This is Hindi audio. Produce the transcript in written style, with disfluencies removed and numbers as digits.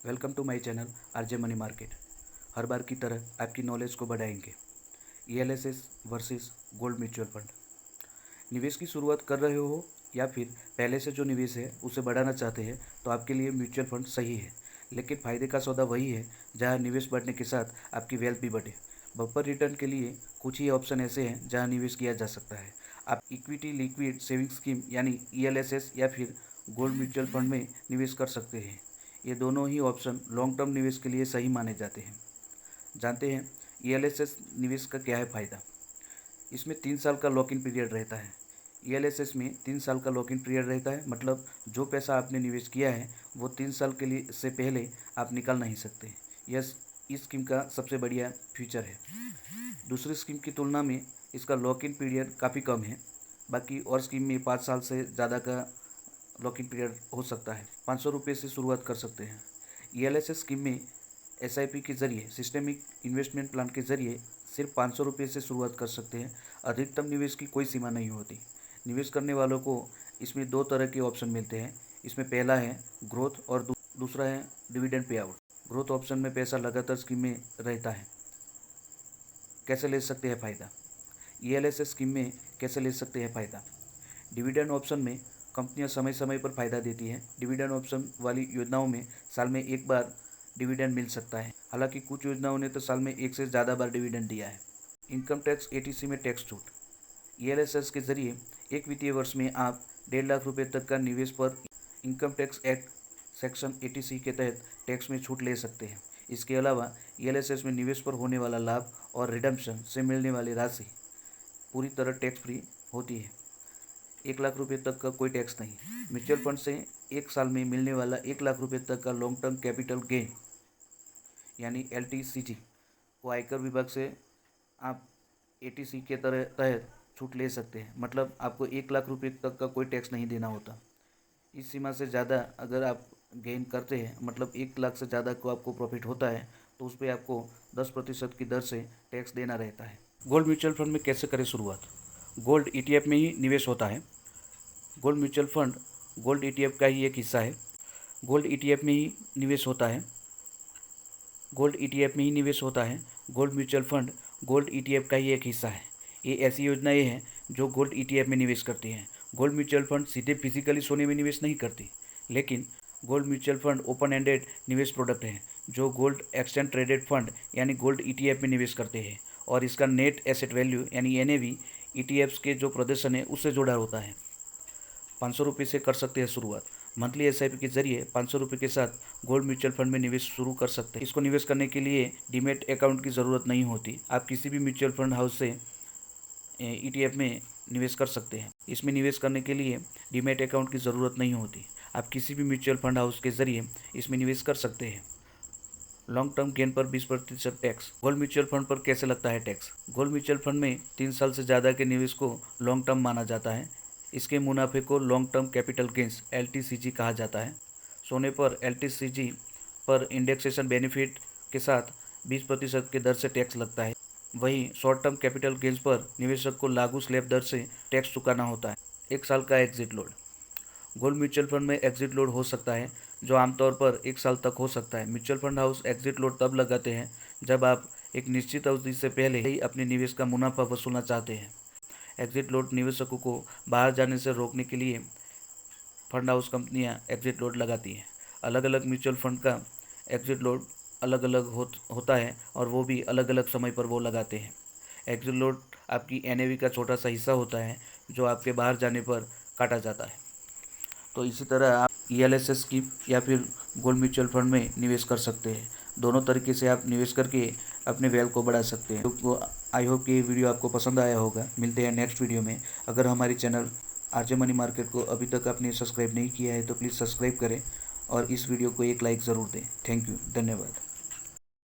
Welcome to my channel RJ money market. हर बार की तरह आपकी नॉलेज को बढ़ाएंगे। ELSS versus gold mutual fund. निवेश की शुरुआत कर रहे हो या फिर पहले से जो निवेश है उसे बढ़ाना चाहते हैं तो आपके लिए म्यूचुअल फंड सही है। लेकिन फ़ायदे का सौदा वही है जहां निवेश बढ़ने के साथ आपकी वेल्थ भी बढ़े। बम्पर रिटर्न के लिए कुछ ही ऑप्शन ऐसे हैं जहां निवेश किया जा सकता है। आप इक्विटी लिक्विड सेविंग स्कीम यानी ELSS या फिर गोल्ड म्यूचुअल फंड में निवेश कर सकते हैं। ये दोनों ही ऑप्शन लॉन्ग टर्म निवेश के लिए सही माने जाते हैं। जानते हैं ELSS निवेश का क्या है फ़ायदा। इसमें 3 साल का लॉक इन पीरियड रहता है। ELSS में 3 साल का लॉक इन पीरियड रहता है, मतलब जो पैसा आपने निवेश किया है वो 3 साल के लिए से पहले आप निकाल नहीं सकते। यह इस स्कीम का सबसे बढ़िया फीचर है। दूसरी स्कीम की तुलना में इसका लॉक इन पीरियड काफ़ी कम है। बाकी और स्कीम में 5 साल से ज़्यादा का लॉक इन पीरियड हो सकता है। 500 रुपये से शुरुआत कर सकते हैं। ELSS स्कीम में SIP के जरिए सिस्टमिक इन्वेस्टमेंट प्लान के जरिए सिर्फ 500 रुपये से शुरुआत कर सकते हैं। अधिकतम निवेश की कोई सीमा नहीं होती। निवेश करने वालों को इसमें 2 तरह के ऑप्शन मिलते हैं। इसमें पहला है ग्रोथ और दूसरा है dividend pay out. Growth option में पैसा लगातार स्कीम में रहता है। कैसे ले सकते हैं फ़ायदा। ELSS स्कीम में कैसे ले सकते हैं फ़ायदा। डिविडेंड ऑप्शन में कंपनियां समय समय पर फ़ायदा देती हैं। डिविडेंड ऑप्शन वाली योजनाओं में साल में एक बार डिविडेंड मिल सकता है। हालांकि कुछ योजनाओं ने तो साल में एक से ज़्यादा बार डिविडेंड दिया है। इनकम टैक्स ATC में टैक्स छूट। ELSS के जरिए एक वित्तीय वर्ष में आप 1.5 लाख रुपये तक का निवेश पर income tax act section 80C के तहत टैक्स में छूट ले सकते हैं। इसके अलावा ELSS में निवेश पर होने वाला लाभ और रिडम्पशन से मिलने वाली राशि पूरी तरह टैक्स फ्री होती है। 1 लाख रुपये तक का कोई टैक्स नहीं। म्यूचुअल फंड से एक साल में मिलने वाला 1 लाख रुपये तक का लॉन्ग टर्म कैपिटल गेन यानी LTCG को आयकर विभाग से आप ATC के तहत छूट ले सकते हैं। मतलब आपको 1 लाख रुपये तक का कोई टैक्स नहीं देना होता। इस सीमा से ज़्यादा अगर आप गेन करते हैं, मतलब 1 लाख से ज़्यादा को आपको प्रॉफिट होता है तो उस पर आपको 10% की दर से टैक्स देना रहता है। गोल्ड म्यूचुअल फंड में कैसे करें शुरुआत। गोल्ड ETF में ही निवेश होता है। Gold mutual fund gold ETF का ही एक हिस्सा है। गोल्ड ETF में ही निवेश होता है। Gold mutual fund gold ETF का ही एक हिस्सा है। ये ऐसी योजनाएं हैं जो गोल्ड ETF में निवेश करती हैं। गोल्ड म्यूचुअल फंड सीधे फिजिकली सोने में निवेश नहीं करती, लेकिन gold mutual fund open ended निवेश प्रोडक्ट हैं जो गोल्ड एक्सचेंज ट्रेडेड फंड यानी गोल्ड ETF में निवेश करते हैं और इसका नेट एसेट वैल्यू यानी NAV ETFs के जो प्रदर्शन है उससे जुड़ा होता है। 500 रुपये से कर सकते हैं शुरुआत। मंथली SIP के जरिए 500 रुपये के साथ गोल्ड म्यूचुअल फंड में निवेश शुरू कर सकते हैं। इसको निवेश करने के लिए डीमैट अकाउंट की ज़रूरत नहीं होती। आप किसी भी म्यूचुअल फंड हाउस से ETF में निवेश कर सकते हैं। इसमें निवेश करने के लिए डीमैट अकाउंट की ज़रूरत नहीं होती। आप किसी भी म्यूचुअल फंड हाउस के जरिए इसमें निवेश कर सकते हैं। लॉन्ग टर्म गेन पर 20% टैक्स। गोल्ड म्यूचुअल फंड पर कैसे लगता है टैक्स। गोल्ड म्यूचुअल फंड में 3 साल से ज़्यादा के निवेश को लॉन्ग टर्म माना जाता है। इसके मुनाफे को long term capital gains LTCG कहा जाता है। सोने पर LTCG पर इंडेक्सेशन बेनिफिट के साथ 20% की दर से टैक्स लगता है। वहीं शॉर्ट टर्म कैपिटल गेंस पर निवेशक को लागू स्लैब दर से टैक्स चुकाना होता है। 1 साल का exit load. Gold mutual fund में एग्जिट लोड हो सकता है जो आमतौर पर 1 साल तक हो सकता है। Mutual fund house exit load तब लगाते हैं जब आप एक निश्चित अवधि से पहले ही अपने निवेश का मुनाफा वसूलना चाहते हैं। एग्जिट लोड निवेशकों को बाहर जाने से रोकने के लिए फंड हाउस कंपनियां एग्जिट लोड लगाती हैं। अलग अलग म्यूचुअल फंड का एग्जिट लोड अलग अलग होता है और वो भी अलग अलग समय पर वो लगाते हैं। एग्जिट लोड आपकी NAV का छोटा सा हिस्सा होता है जो आपके बाहर जाने पर काटा जाता है। तो इसी तरह आप ELSS की या फिर गोल्ड म्यूचुअल फंड में निवेश कर सकते हैं। दोनों तरीके से आप निवेश करके अपने वेल्थ को बढ़ा सकते हैं। तो आई होप कि ये वीडियो आपको पसंद आया होगा। मिलते हैं नेक्स्ट वीडियो में। अगर हमारी चैनल आरजे मनी मार्केट को अभी तक आपने सब्सक्राइब नहीं किया है तो प्लीज़ सब्सक्राइब करें और इस वीडियो को एक लाइक ज़रूर दें। थैंक यू, धन्यवाद।